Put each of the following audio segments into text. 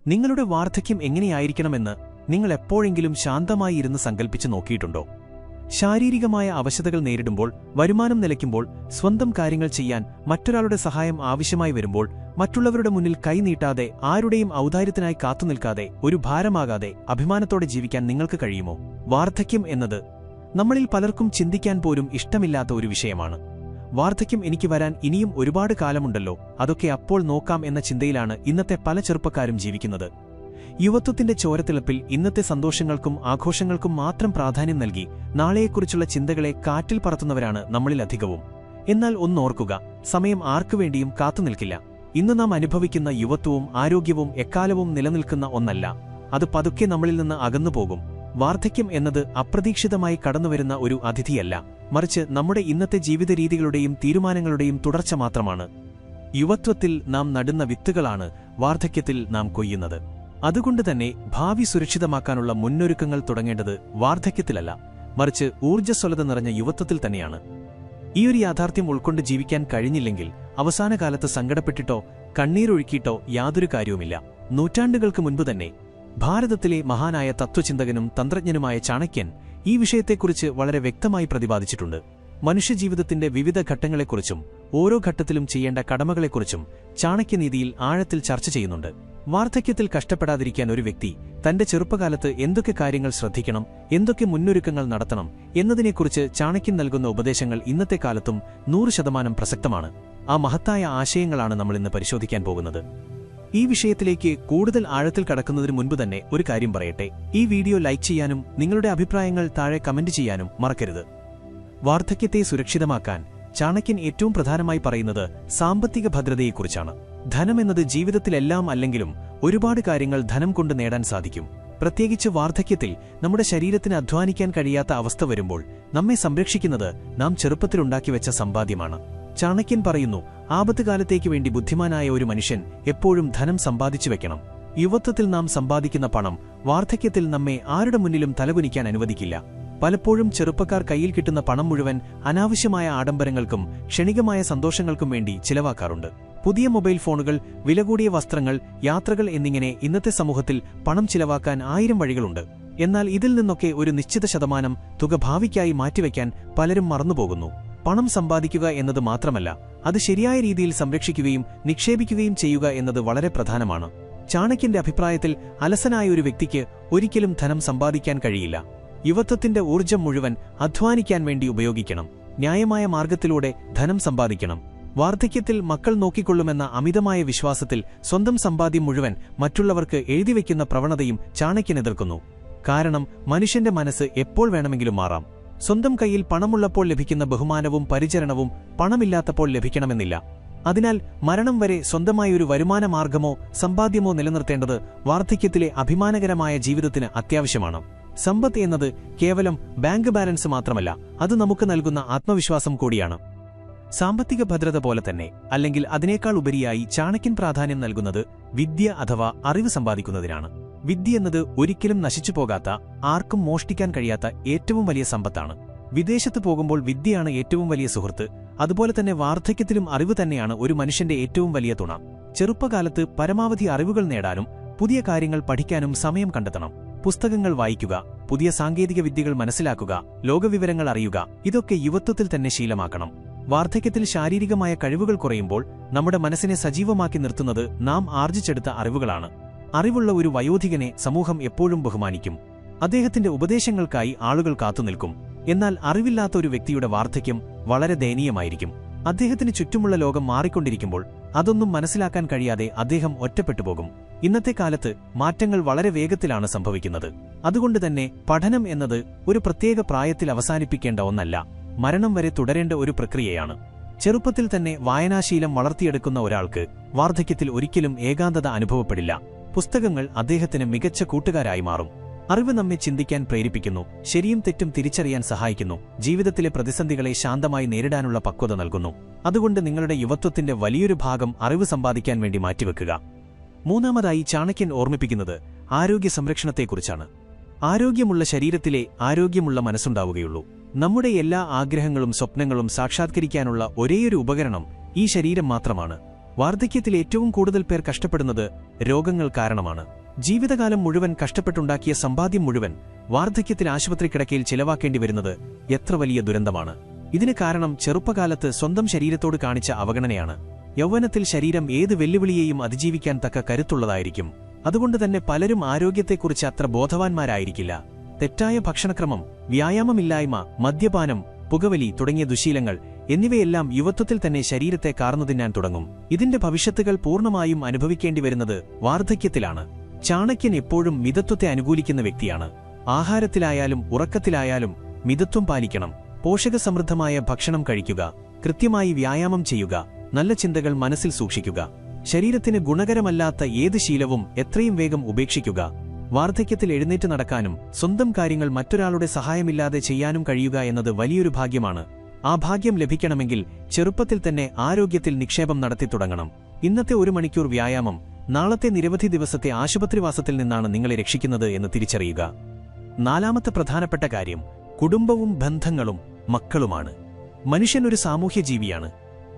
നിങ്ങളുടെ വാർദ്ധക്യം എങ്ങനെയായിരിക്കണമെന്ന് നിങ്ങൾ എപ്പോഴെങ്കിലും ശാന്തമായി ഇരുന്ന് സങ്കൽപ്പിച്ച് നോക്കിയിട്ടുണ്ടോ? ശാരീരികമായ അവശതകൾ നേരിടുമ്പോൾ, വരുമാനം നിലയ്ക്കുമ്പോൾ, സ്വന്തം കാര്യങ്ങൾ ചെയ്യാൻ മറ്റൊരാളുടെ സഹായം ആവശ്യമായി വരുമ്പോൾ, മറ്റുള്ളവരുടെ മുന്നിൽ കൈനീട്ടാതെ, ആരുടെയും ഔദാര്യത്തിനായി കാത്തുനിൽക്കാതെ, ഒരു ഭാരമാകാതെ അഭിമാനത്തോടെ ജീവിക്കാൻ നിങ്ങൾക്ക് കഴിയുമോ? വാർദ്ധക്യം എന്നത് നമ്മളിൽ പലർക്കും ചിന്തിക്കാൻ പോലും ഇഷ്ടമില്ലാത്ത ഒരു വിഷയമാണ്. വാർദ്ധക്യം എനിക്ക് വരാൻ ഇനിയും ഒരുപാട് കാലമുണ്ടല്ലോ, അതൊക്കെ അപ്പോൾ നോക്കാം എന്ന ചിന്തയിലാണ് ഇന്നത്തെ പല ചെറുപ്പക്കാരും ജീവിക്കുന്നത്. യുവത്വത്തിന്റെ ചോരത്തിളപ്പിൽ ഇന്നത്തെ സന്തോഷങ്ങൾക്കും ആഘോഷങ്ങൾക്കും മാത്രം പ്രാധാന്യം നൽകി നാളെയെക്കുറിച്ചുള്ള ചിന്തകളെ കാറ്റിൽ പറത്തുന്നവരാണ് നമ്മളിലധികവും. എന്നാൽ ഒന്നോർക്കുക, സമയം ആർക്കുവേണ്ടിയും കാത്തുനിൽക്കില്ല. ഇന്ന് നാം അനുഭവിക്കുന്ന യുവത്വവും ആരോഗ്യവും എക്കാലവും നിലനിൽക്കുന്ന ഒന്നല്ല. അത് പതുക്കെ നമ്മളിൽ നിന്ന് അകന്നുപോകും. വാർദ്ധക്യം എന്നത് അപ്രതീക്ഷിതമായി കടന്നുവരുന്ന ഒരു അതിഥിയല്ല, മറിച്ച് നമ്മുടെ ഇന്നത്തെ ജീവിത രീതികളുടെയും തീരുമാനങ്ങളുടെയും തുടർച്ച മാത്രമാണ്. യുവത്വത്തിൽ നാം നടുന്ന വിത്തുകളാണ് വാർദ്ധക്യത്തിൽ നാം കൊയ്യുന്നത്. അതുകൊണ്ടുതന്നെ ഭാവി സുരക്ഷിതമാക്കാനുള്ള മുന്നൊരുക്കങ്ങൾ തുടങ്ങേണ്ടത് വാർദ്ധക്യത്തിലല്ല, മറിച്ച് ഊർജ്ജസ്വലത നിറഞ്ഞ യുവത്വത്തിൽ തന്നെയാണ്. ഈയൊരു യാഥാർത്ഥ്യം ഉൾക്കൊണ്ട് ജീവിക്കാൻ കഴിഞ്ഞില്ലെങ്കിൽ അവസാനകാലത്ത് സങ്കടപ്പെട്ടിട്ടോ കണ്ണീരൊഴുക്കിയിട്ടോ യാതൊരു കാര്യവുമില്ല. നൂറ്റാണ്ടുകൾക്ക് മുൻപ് തന്നെ ഭാരതത്തിലെ മഹാനായ തത്വചിന്തകനും തന്ത്രജ്ഞനുമായ ചാണക്യൻ ഈ വിഷയത്തെക്കുറിച്ച് വളരെ വ്യക്തമായി പ്രതിപാദിച്ചിട്ടുണ്ട്. മനുഷ്യജീവിതത്തിന്റെ വിവിധ ഘട്ടങ്ങളെക്കുറിച്ചും ഓരോ ഘട്ടത്തിലും ചെയ്യേണ്ട കടമകളെക്കുറിച്ചും ചാണക്യനീതിയിൽ ആഴത്തിൽ ചർച്ച ചെയ്യുന്നുണ്ട്. വാർദ്ധക്യത്തിൽ കഷ്ടപ്പെടാതിരിക്കാൻ ഒരു വ്യക്തി തന്റെ ചെറുപ്പകാലത്ത് എന്തൊക്കെ കാര്യങ്ങൾ ശ്രദ്ധിക്കണം, എന്തൊക്കെ മുന്നൊരുക്കങ്ങൾ നടത്തണം എന്നതിനെക്കുറിച്ച് ചാണക്യൻ നൽകുന്ന ഉപദേശങ്ങൾ ഇന്നത്തെ കാലത്തും 100% പ്രസക്തമാണ്. ആ മഹത്തായ ആശയങ്ങളാണ് നമ്മളിന്ന് പരിശോധിക്കാൻ പോകുന്നത്. ഈ വിഷയത്തിലേക്ക് കൂടുതൽ ആഴത്തിൽ കടക്കുന്നതിന് മുൻപ് തന്നെ ഒരു കാര്യം പറയട്ടെ. ഈ വീഡിയോ ലൈക്ക് ചെയ്യാനും നിങ്ങളുടെ അഭിപ്രായങ്ങൾ താഴെ കമന്റ് ചെയ്യാനും മറക്കരുത്. വാർദ്ധക്യത്തെ സുരക്ഷിതമാക്കാൻ ചാണക്യൻ ഏറ്റവും പ്രധാനമായി പറയുന്നത് സാമ്പത്തിക ഭദ്രതയെക്കുറിച്ചാണ്. ധനമെന്നത് ജീവിതത്തിലെല്ലാം അല്ലെങ്കിലും ഒരുപാട് കാര്യങ്ങൾ ധനം കൊണ്ട് നേടാൻ സാധിക്കും. പ്രത്യേകിച്ച് വാർദ്ധക്യത്തിൽ നമ്മുടെ ശരീരത്തിന് അധ്വാനിക്കാൻ കഴിയാത്ത അവസ്ഥ വരുമ്പോൾ നമ്മെ സംരക്ഷിക്കുന്നത് നാം ചെറുപ്പത്തിലുണ്ടാക്കിവെച്ച സമ്പാദ്യമാണ്. ചാണക്യൻ പറയുന്നു, ആപത്തുകാലത്തേക്ക് വേണ്ടി ബുദ്ധിമാനായ ഒരു മനുഷ്യൻ എപ്പോഴും ധനം സമ്പാദിച്ചു വെക്കണം. യുവത്വത്തിൽ നാം സമ്പാദിക്കുന്ന പണം വാർദ്ധക്യത്തിൽ നമ്മെ ആരുടെ മുന്നിലും തലകുനിക്കാൻ അനുവദിക്കില്ല. പലപ്പോഴും ചെറുപ്പക്കാർ കയ്യിൽ കിട്ടുന്ന പണം മുഴുവൻ അനാവശ്യമായ ആഡംബരങ്ങൾക്കും ക്ഷണികമായ സന്തോഷങ്ങൾക്കും വേണ്ടി ചിലവാക്കാറുണ്ട്. പുതിയ മൊബൈൽ ഫോണുകൾ, വില കൂടിയ വസ്ത്രങ്ങൾ, യാത്രകൾ എന്നിങ്ങനെ ഇന്നത്തെ സമൂഹത്തിൽ പണം ചിലവാക്കാൻ 1000 വഴികളുണ്ട്. എന്നാൽ ഇതിൽ നിന്നൊക്കെ ഒരു നിശ്ചിത ശതമാനം തുക ഭാവിക്കായി മാറ്റിവെക്കാൻ പലരും മറന്നുപോകുന്നു. പണം സമ്പാദിക്കുക എന്നത് മാത്രമല്ല, അത് ശരിയായ രീതിയിൽ സംരക്ഷിക്കുകയും നിക്ഷേപിക്കുകയും ചെയ്യുക എന്നത് വളരെ പ്രധാനമാണ്. ചാണക്യന്റെ അഭിപ്രായത്തിൽ അലസനായ ഒരു വ്യക്തിക്ക് ഒരിക്കലും ധനം സമ്പാദിക്കാൻ കഴിയില്ല. യുവത്വത്തിന്റെ ഊർജ്ജം മുഴുവൻ അധ്വാനിക്കാൻ വേണ്ടി ഉപയോഗിക്കണം. ന്യായമായ മാർഗത്തിലൂടെ ധനം സമ്പാദിക്കണം. വാർദ്ധക്യത്തിൽ മക്കൾ നോക്കിക്കൊള്ളുമെന്ന അമിതമായ വിശ്വാസത്തിൽ സ്വന്തം സമ്പാദ്യം മുഴുവൻ മറ്റുള്ളവർക്ക് എഴുതിവെക്കുന്ന പ്രവണതയും ചാണക്യൻ എതിർക്കുന്നു. കാരണം മനുഷ്യന്റെ മനസ്സ് എപ്പോൾ വേണമെങ്കിലും മാറാം. സ്വന്തം കയ്യിൽ പണമുള്ളപ്പോൾ ലഭിക്കുന്ന ബഹുമാനവും പരിചരണവും പണമില്ലാത്തപ്പോൾ ലഭിക്കണമെന്നില്ല. അതിനാൽ മരണം വരെ സ്വന്തമായൊരു വരുമാന മാർഗമോ സമ്പാദ്യമോ നിലനിർത്തേണ്ടത് വാർദ്ധക്യത്തിലെ അഭിമാനകരമായ ജീവിതത്തിന് അത്യാവശ്യമാണ്. സമ്പത്ത് എന്നത് കേവലം ബാങ്ക് ബാലൻസ് മാത്രമല്ല, അത് നമുക്ക് നൽകുന്ന ആത്മവിശ്വാസം കൂടിയാണ്. സാമ്പത്തിക ഭദ്രത പോലെ തന്നെ, അല്ലെങ്കിൽ അതിനേക്കാൾ ഉപരിയായി ചാണക്യൻ പ്രാധാന്യം നൽകുന്നത് വിദ്യ അഥവാ അറിവ് സമ്പാദിക്കുന്നതിനാണ്. വിദ്യ എന്നത് ഒരിക്കലും നശിച്ചുപോകാത്ത, ആർക്കും മോഷ്ടിക്കാൻ കഴിയാത്ത ഏറ്റവും വലിയ സമ്പത്താണ്. വിദേശത്ത് പോകുമ്പോൾ വിദ്യയാണ് ഏറ്റവും വലിയ സുഹൃത്ത്. അതുപോലെ തന്നെ വാർദ്ധക്യത്തിലും അറിവ് തന്നെയാണ് ഒരു മനുഷ്യന്റെ ഏറ്റവും വലിയ തുണ. ചെറുപ്പകാലത്ത് പരമാവധി അറിവുകൾ നേടാനും പുതിയ കാര്യങ്ങൾ പഠിക്കാനും സമയം കണ്ടെത്തണം. പുസ്തകങ്ങൾ വായിക്കുക, പുതിയ സാങ്കേതിക വിദ്യകൾ മനസ്സിലാക്കുക, ലോകവിവരങ്ങൾ അറിയുക, ഇതൊക്കെ യുവത്വത്തിൽ തന്നെ ശീലമാക്കണം. വാർദ്ധക്യത്തിൽ ശാരീരികമായ കഴിവുകൾ കുറയുമ്പോൾ നമ്മുടെ മനസ്സിനെ സജീവമാക്കി നിർത്തുന്നത് നാം ആർജിച്ചെടുത്ത അറിവുകളാണ്. അറിവുള്ള ഒരു വയോധികനെ സമൂഹം എപ്പോഴും ബഹുമാനിക്കും. അദ്ദേഹത്തിന്റെ ഉപദേശങ്ങൾക്കായി ആളുകൾ കാത്തുനിൽക്കും. എന്നാൽ അറിവില്ലാത്ത ഒരു വ്യക്തിയുടെ വാർദ്ധക്യം വളരെ ദയനീയമായിരിക്കും. അദ്ദേഹത്തിന് ചുറ്റുമുള്ള ലോകം മാറിക്കൊണ്ടിരിക്കുമ്പോൾ അതൊന്നും മനസ്സിലാക്കാൻ കഴിയാതെ അദ്ദേഹം ഒറ്റപ്പെട്ടുപോകും. ഇന്നത്തെ കാലത്ത് മാറ്റങ്ങൾ വളരെ വേഗത്തിലാണ് സംഭവിക്കുന്നത്. അതുകൊണ്ടുതന്നെ പഠനം എന്നത് ഒരു പ്രത്യേക പ്രായത്തിൽ അവസാനിപ്പിക്കേണ്ട ഒന്നല്ല, മരണം വരെ തുടരേണ്ട ഒരു പ്രക്രിയയാണ്. ചെറുപ്പത്തിൽ തന്നെ വായനാശീലം വളർത്തിയെടുക്കുന്ന ഒരാൾക്ക് വാർദ്ധക്യത്തിൽ ഒരിക്കലും ഏകാന്തത അനുഭവപ്പെടില്ല. പുസ്തകങ്ങൾ അദ്ദേഹത്തിന് മികച്ച കൂട്ടുകാരായി മാറും. അറിവ് നമ്മെ ചിന്തിക്കാൻ പ്രേരിപ്പിക്കുന്നു, ശരിയും തെറ്റും തിരിച്ചറിയാൻ സഹായിക്കുന്നു, ജീവിതത്തിലെ പ്രതിസന്ധികളെ ശാന്തമായി നേരിടാനുള്ള പക്വത നൽകുന്നു. അതുകൊണ്ട് നിങ്ങളുടെ യുവത്വത്തിന്റെ വലിയൊരു ഭാഗം അറിവ് സമ്പാദിക്കാൻ വേണ്ടി മാറ്റിവെക്കുക. മൂന്നാമതായി ചാണക്യൻ ഓർമ്മിപ്പിക്കുന്നത് ആരോഗ്യ സംരക്ഷണത്തെക്കുറിച്ചാണ്. ആരോഗ്യമുള്ള ശരീരത്തിലെ ആരോഗ്യമുള്ള മനസ്സുണ്ടാവുകയുള്ളൂ. നമ്മുടെ എല്ലാ ആഗ്രഹങ്ങളും സ്വപ്നങ്ങളും സാക്ഷാത്കരിക്കാനുള്ള ഒരേയൊരു ഉപകരണം ഈ ശരീരം മാത്രമാണ്. വാർദ്ധക്യത്തിൽ ഏറ്റവും കൂടുതൽ പേർ കഷ്ടപ്പെടുന്നത് രോഗങ്ങൾ കാരണമാണ്. ജീവിതകാലം മുഴുവൻ കഷ്ടപ്പെട്ടുണ്ടാക്കിയ സമ്പാദ്യം മുഴുവൻ വാർദ്ധക്യത്തിൽ ആശുപത്രി കിടക്കയിൽ ചിലവാക്കേണ്ടി വരുന്നത് എത്ര വലിയ ദുരന്തമാണ്. ഇതിന് കാരണം ചെറുപ്പകാലത്ത് സ്വന്തം ശരീരത്തോട് കാണിച്ച അവഗണനയാണ്. യൗവനത്തിൽ ശരീരം ഏത് വെല്ലുവിളിയെയും അതിജീവിക്കാൻ തക്ക കരുത്തുള്ളതായിരിക്കും. അതുകൊണ്ടുതന്നെ പലരും ആരോഗ്യത്തെക്കുറിച്ച് അത്ര ബോധവാന്മാരായിരിക്കില്ല. തെറ്റായ ഭക്ഷണക്രമം, വ്യായാമമില്ലായ്മ, മദ്യപാനം, പുകവലി തുടങ്ങിയ ദുശീലങ്ങൾ എന്നിവയെല്ലാം യുവത്വത്തിൽ തന്നെ ശരീരത്തെ കാർന്നുതിന്നാൻ തുടങ്ങും. ഇതിന്റെ ഭവിഷ്യത്തുകൾ പൂർണ്ണമായും അനുഭവിക്കേണ്ടി വരുന്നത് വാർദ്ധക്യത്തിലാണ്. ചാണക്യൻ എപ്പോഴും മിതത്വത്തെ അനുകൂലിക്കുന്ന വ്യക്തിയാണ്. ആഹാരത്തിലായാലും ഉറക്കത്തിലായാലും മിതത്വം പാലിക്കണം. പോഷകസമൃദ്ധമായ ഭക്ഷണം കഴിക്കുക, കൃത്യമായി വ്യായാമം ചെയ്യുക, നല്ല ചിന്തകൾ മനസ്സിൽ സൂക്ഷിക്കുക. ശരീരത്തിന് ഗുണകരമല്ലാത്ത ഏത് ശീലവും എത്രയും വേഗം ഉപേക്ഷിക്കുക. വാർദ്ധക്യത്തിൽ എഴുന്നേറ്റ് നടക്കാനും സ്വന്തം കാര്യങ്ങൾ മറ്റൊരാളുടെ സഹായമില്ലാതെ ചെയ്യാനും കഴിയുക എന്നത് വലിയൊരു ഭാഗ്യമാണ്. ആ ഭാഗ്യം ലഭിക്കണമെങ്കിൽ ചെറുപ്പത്തിൽ തന്നെ ആരോഗ്യത്തിൽ നിക്ഷേപം നടത്തി തുടങ്ങണം. ഇന്നത്തെ 1 മണിക്കൂർ വ്യായാമം നാളത്തെ നിരവധി ദിവസത്തെ ആശുപത്രിവാസത്തിൽ നിന്നാണ് നിങ്ങളെ രക്ഷിക്കുന്നത് എന്ന് തിരിച്ചറിയുക. 4ാമത്തെ പ്രധാനപ്പെട്ട കാര്യം കുടുംബവും ബന്ധങ്ങളും മക്കളുമാണ്. മനുഷ്യൻ ഒരു സാമൂഹ്യ ജീവിയാണ്.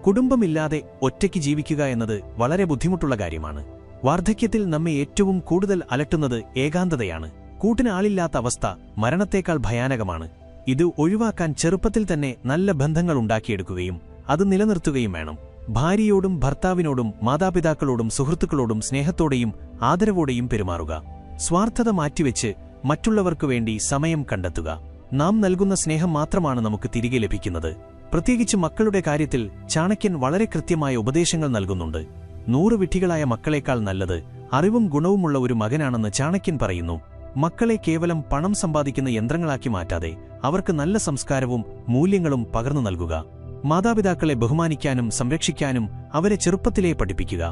കുടുംബമില്ലാതെ ഒറ്റയ്ക്ക് ജീവിക്കുക എന്നത് വളരെ ബുദ്ധിമുട്ടുള്ള കാര്യമാണ്. വാർദ്ധക്യത്തിൽ നമ്മെ ഏറ്റവും കൂടുതൽ അലട്ടുന്നത് ഏകാന്തതയാണ്. കൂട്ടിന് ആളില്ലാത്ത അവസ്ഥ മരണത്തേക്കാൾ ഭയാനകമാണ്. ഇത് ഒഴിവാക്കാൻ ചെറുപ്പത്തിൽ തന്നെ നല്ല ബന്ധങ്ങൾ ഉണ്ടാക്കിയെടുക്കുകയും അത് നിലനിർത്തുകയും വേണം. ഭാര്യയോടും ഭർത്താവിനോടും മാതാപിതാക്കളോടും സുഹൃത്തുക്കളോടും സ്നേഹത്തോടെയും ആദരവോടെയും പെരുമാറുക. സ്വാർത്ഥത മാറ്റിവെച്ച് മറ്റുള്ളവർക്കു വേണ്ടി സമയം കണ്ടെത്തുക. നാം നൽകുന്ന സ്നേഹം മാത്രമാണ് നമുക്ക് തിരികെ ലഭിക്കുന്നത്. പ്രത്യേകിച്ച് മക്കളുടെ കാര്യത്തിൽ ചാണക്യൻ വളരെ കൃത്യമായ ഉപദേശങ്ങൾ നൽകുന്നുണ്ട്. 100 വിഡ്ഢികളായ മക്കളേക്കാൾ നല്ലത് അറിവും ഗുണവുമുള്ള ഒരു മകനാണെന്ന് ചാണക്യൻ പറയുന്നു. മക്കളെ കേവലം പണം സമ്പാദിക്കുന്ന യന്ത്രങ്ങളാക്കി മാറ്റാതെ അവർക്ക് നല്ല സംസ്കാരവും മൂല്യങ്ങളും പകർന്നു നൽകുക. മാതാപിതാക്കളെ ബഹുമാനിക്കാനും സംരക്ഷിക്കാനും അവരെ ചെറുപ്പത്തിലേ പഠിപ്പിക്കുക.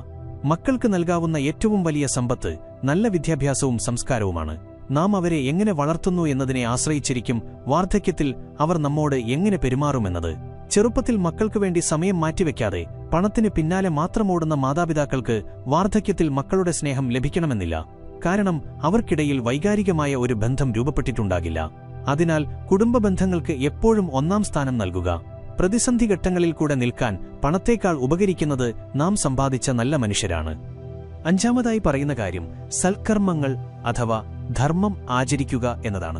മക്കൾക്ക് നൽകാവുന്ന ഏറ്റവും വലിയ സമ്പത്ത് നല്ല വിദ്യാഭ്യാസവും സംസ്കാരവുമാണ്. നാം അവരെ എങ്ങനെ വളർത്തുന്നു എന്നതിനെ ആശ്രയിച്ചിരിക്കും വാർദ്ധക്യത്തിൽ അവർ നമ്മോട് എങ്ങനെ പെരുമാറുമെന്നത്. ചെറുപ്പത്തിൽ മക്കൾക്ക് വേണ്ടി സമയം മാറ്റിവെക്കാതെ പണത്തിന് പിന്നാലെ മാത്രമോടുന്ന മാതാപിതാക്കൾക്ക് വാർദ്ധക്യത്തിൽ മക്കളുടെ സ്നേഹം ലഭിക്കണമെന്നില്ല. കാരണം അവർക്കിടയിൽ വൈകാരികമായ ഒരു ബന്ധം രൂപപ്പെട്ടിട്ടുണ്ടാകില്ല. അതിനാൽ കുടുംബ ബന്ധങ്ങൾക്ക് എപ്പോഴും 1ാം സ്ഥാനം നൽകുക. പ്രതിസന്ധി ഘട്ടങ്ങളിൽ കൂടെ നിൽക്കാൻ പണത്തേക്കാൾ ഉപകരിക്കുന്നത് നാം സമ്പാദിച്ച നല്ല മനുഷ്യരാണ്. 5ാമതായി പറയുന്ന കാര്യം സൽക്കർമ്മങ്ങൾ അഥവാ ധർമ്മം ആചരിക്കുക എന്നതാണ്.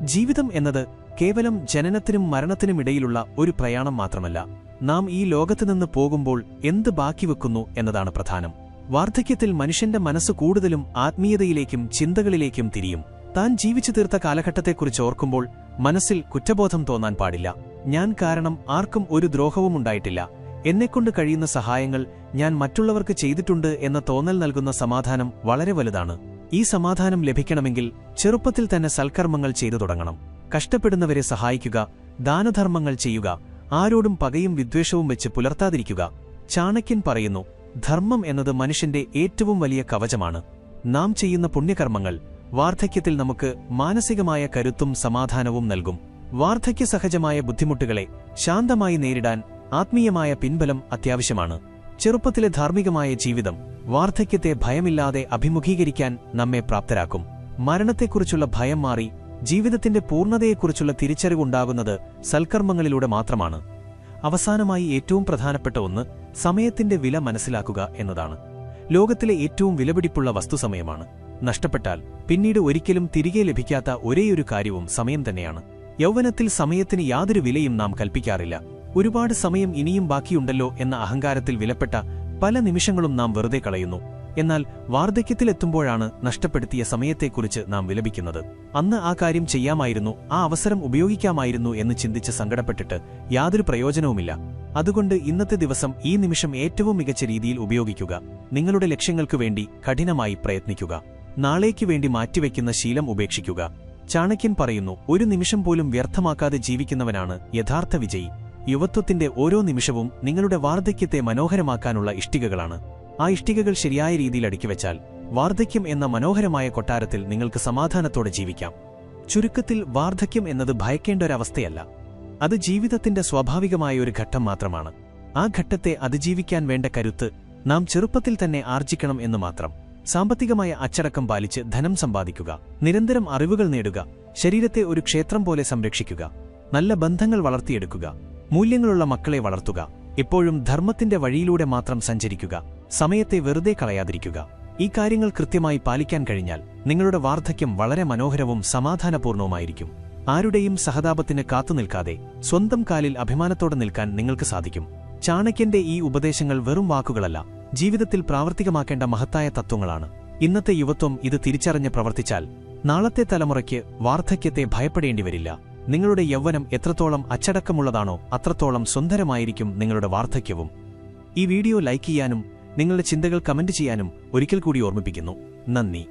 ജീവിതം എന്നത് കേവലം ജനനത്തിനും മരണത്തിനുമിടയിലുള്ള ഒരു പ്രയാണം മാത്രമല്ല. നാം ഈ ലോകത്തുനിന്ന് പോകുമ്പോൾ എന്ത് ബാക്കി വെക്കുന്നു എന്നതാണ് പ്രധാനം. വാർദ്ധക്യത്തിൽ മനുഷ്യന്റെ മനസ്സ് കൂടുതലും ആത്മീയതയിലേക്കും ചിന്തകളിലേക്കും തിരിയും. താൻ ജീവിച്ചു തീർത്ത കാലഘട്ടത്തെക്കുറിച്ച് ഓർക്കുമ്പോൾ മനസ്സിൽ കുറ്റബോധം തോന്നാൻ പാടില്ല. ഞാൻ കാരണം ആർക്കും ഒരു ദ്രോഹവും ഉണ്ടായിട്ടില്ല, എന്നെക്കൊണ്ട് കഴിയുന്ന സഹായങ്ങൾ ഞാൻ മറ്റുള്ളവർക്ക് ചെയ്തിട്ടുണ്ട് എന്ന തോന്നൽ നൽകുന്ന സമാധാനം വളരെ വലുതാണ്. ഈ സമാധാനം ലഭിക്കണമെങ്കിൽ ചെറുപ്പത്തിൽ തന്നെ സൽക്കർമ്മങ്ങൾ ചെയ്തു തുടങ്ങണം. കഷ്ടപ്പെടുന്നവരെ സഹായിക്കുക, ദാനധർമ്മങ്ങൾ ചെയ്യുക, ആരോടും പകയും വിദ്വേഷവും വെച്ച് പുലർത്താതിരിക്കുക. ചാണക്യൻ പറയുന്നു, ധർമ്മം എന്നത് മനുഷ്യന്റെ ഏറ്റവും വലിയ കവചമാണ്. നാം ചെയ്യുന്ന പുണ്യകർമ്മങ്ങൾ വാർദ്ധക്യത്തിൽ നമുക്ക് മാനസികമായ കരുത്തും സമാധാനവും നൽകും. വാർദ്ധക്യസഹജമായ ബുദ്ധിമുട്ടുകളെ ശാന്തമായി നേരിടാൻ ആത്മീയമായ പിൻബലം അത്യാവശ്യമാണ്. ചെറുപ്പത്തിലെ ധാർമ്മികമായ ജീവിതം വാർദ്ധക്യത്തെ ഭയമില്ലാതെ അഭിമുഖീകരിക്കാൻ നമ്മെ പ്രാപ്തരാക്കും. മരണത്തെക്കുറിച്ചുള്ള ഭയം മാറി ജീവിതത്തിന്റെ പൂർണ്ണതയെക്കുറിച്ചുള്ള തിരിച്ചറിവുണ്ടാകുന്നത് സൽക്കർമ്മങ്ങളിലൂടെ മാത്രമാണ്. അവസാനമായി ഏറ്റവും പ്രധാനപ്പെട്ട ഒന്ന് സമയത്തിന്റെ വില മനസ്സിലാക്കുക എന്നതാണ്. ലോകത്തിലെ ഏറ്റവും വിലപിടിപ്പുള്ള വസ്തു സമയമാണ്. നഷ്ടപ്പെട്ടാൽ പിന്നീട് ഒരിക്കലും തിരികെ ലഭിക്കാത്ത ഒരേയൊരു കാര്യവും സമയം തന്നെയാണ്. യൗവനത്തിൽ സമയത്തിന് യാതൊരു വിലയും നാം കൽപ്പിക്കാറില്ല. ഒരുപാട് സമയം ഇനിയും ബാക്കിയുണ്ടല്ലോ എന്ന അഹങ്കാരത്തിൽ വിലപ്പെട്ട പല നിമിഷങ്ങളും നാം വെറുതെ കളയുന്നു. എന്നാൽ വാർദ്ധക്യത്തിലെത്തുമ്പോഴാണ് നഷ്ടപ്പെടുത്തിയ സമയത്തെക്കുറിച്ച് നാം വിലപിക്കുന്നത്. അന്ന് ആ കാര്യം ചെയ്യാമായിരുന്നു, ആ അവസരം ഉപയോഗിക്കാമായിരുന്നു എന്ന് ചിന്തിച്ച് സങ്കടപ്പെട്ടിട്ട് യാതൊരു പ്രയോജനവുമില്ല. അതുകൊണ്ട് ഇന്നത്തെ ദിവസം ഈ നിമിഷം ഏറ്റവും മികച്ച രീതിയിൽ ഉപയോഗിക്കുക. നിങ്ങളുടെ ലക്ഷ്യങ്ങൾക്കു വേണ്ടി കഠിനമായി പ്രയത്നിക്കുക. നാളേക്കു വേണ്ടി മാറ്റിവെക്കുന്ന ശീലം ഉപേക്ഷിക്കുക. ചാണക്യൻ പറയുന്നു, ഒരു നിമിഷം പോലും വ്യർത്ഥമാക്കാതെ ജീവിക്കുന്നവനാണ് യഥാർത്ഥ വിജയി. യുവത്വത്തിന്റെ ഓരോ നിമിഷവും നിങ്ങളുടെ വാർദ്ധക്യത്തെ മനോഹരമാക്കാനുള്ള ഇഷ്ടികകളാണ്. ആ ഇഷ്ടികകൾ ശരിയായ രീതിയിൽ അടുക്കിവെച്ചാൽ വാർദ്ധക്യം എന്ന മനോഹരമായ കൊട്ടാരത്തിൽ നിങ്ങൾക്ക് സമാധാനത്തോടെ ജീവിക്കാം. ചുരുക്കത്തിൽ വാർദ്ധക്യം എന്നത് ഭയക്കേണ്ട ഒരവസ്ഥയല്ല. അത് ജീവിതത്തിന്റെ സ്വാഭാവികമായ ഒരു ഘട്ടം മാത്രമാണ്. ആ ഘട്ടത്തെ അതിജീവിക്കാൻ വേണ്ട കരുത്ത് നാം ചെറുപ്പത്തിൽ തന്നെ ആർജിക്കണം എന്ന് മാത്രം. സാമ്പത്തികമായ അച്ചടക്കം പാലിച്ച് ധനം സമ്പാദിക്കുക, നിരന്തരം അറിവുകൾ നേടുക, ശരീരത്തെ ഒരു ക്ഷേത്രം പോലെ സംരക്ഷിക്കുക, നല്ല ബന്ധങ്ങൾ വളർത്തിയെടുക്കുക, മൂല്യങ്ങളുള്ള മക്കളെ വളർത്തുക, എപ്പോഴും ധർമ്മത്തിന്റെ വഴിയിലൂടെ മാത്രം സഞ്ചരിക്കുക. സമയത്തെ വെറുതെ കളയാതിരിക്കുക. ഈ കാര്യങ്ങൾ കൃത്യമായി പാലിക്കാൻ കഴിഞ്ഞാൽ നിങ്ങളുടെ വാർദ്ധക്യം വളരെ മനോഹരവും സമാധാനപൂർണവുമായിരിക്കും. ആരുടെയും സഹതാപത്തിന് കാത്തുനിൽക്കാതെ സ്വന്തം കാലിൽ അഭിമാനത്തോടെ നിൽക്കാൻ നിങ്ങൾക്ക് സാധിക്കും. ചാണക്യന്റെ ഈ ഉപദേശങ്ങൾ വെറും വാക്കുകളല്ല, ജീവിതത്തിൽ പ്രാവർത്തികമാക്കേണ്ട മഹത്തായ തത്വങ്ങളാണ്. ഇന്നത്തെ യുവത്വം ഇത് തിരിച്ചറിഞ്ഞ് പ്രവർത്തിച്ചാൽ നാളത്തെ തലമുറയ്ക്ക് വാർദ്ധക്യത്തെ ഭയപ്പെടേണ്ടിവരില്ല. നിങ്ങളുടെ യൗവനം എത്രത്തോളം അച്ചടക്കമുള്ളതാണോ അത്രത്തോളം സുന്ദരമായിരിക്കും നിങ്ങളുടെ വാർദ്ധക്യവും. ഈ വീഡിയോ ലൈക്ക് ചെയ്യാനും നിങ്ങളുടെ ചിന്തകൾ കമന്റ് ചെയ്യാനും ഒരിക്കൽ കൂടി ഓർമ്മിപ്പിക്കുന്നു. നന്ദി.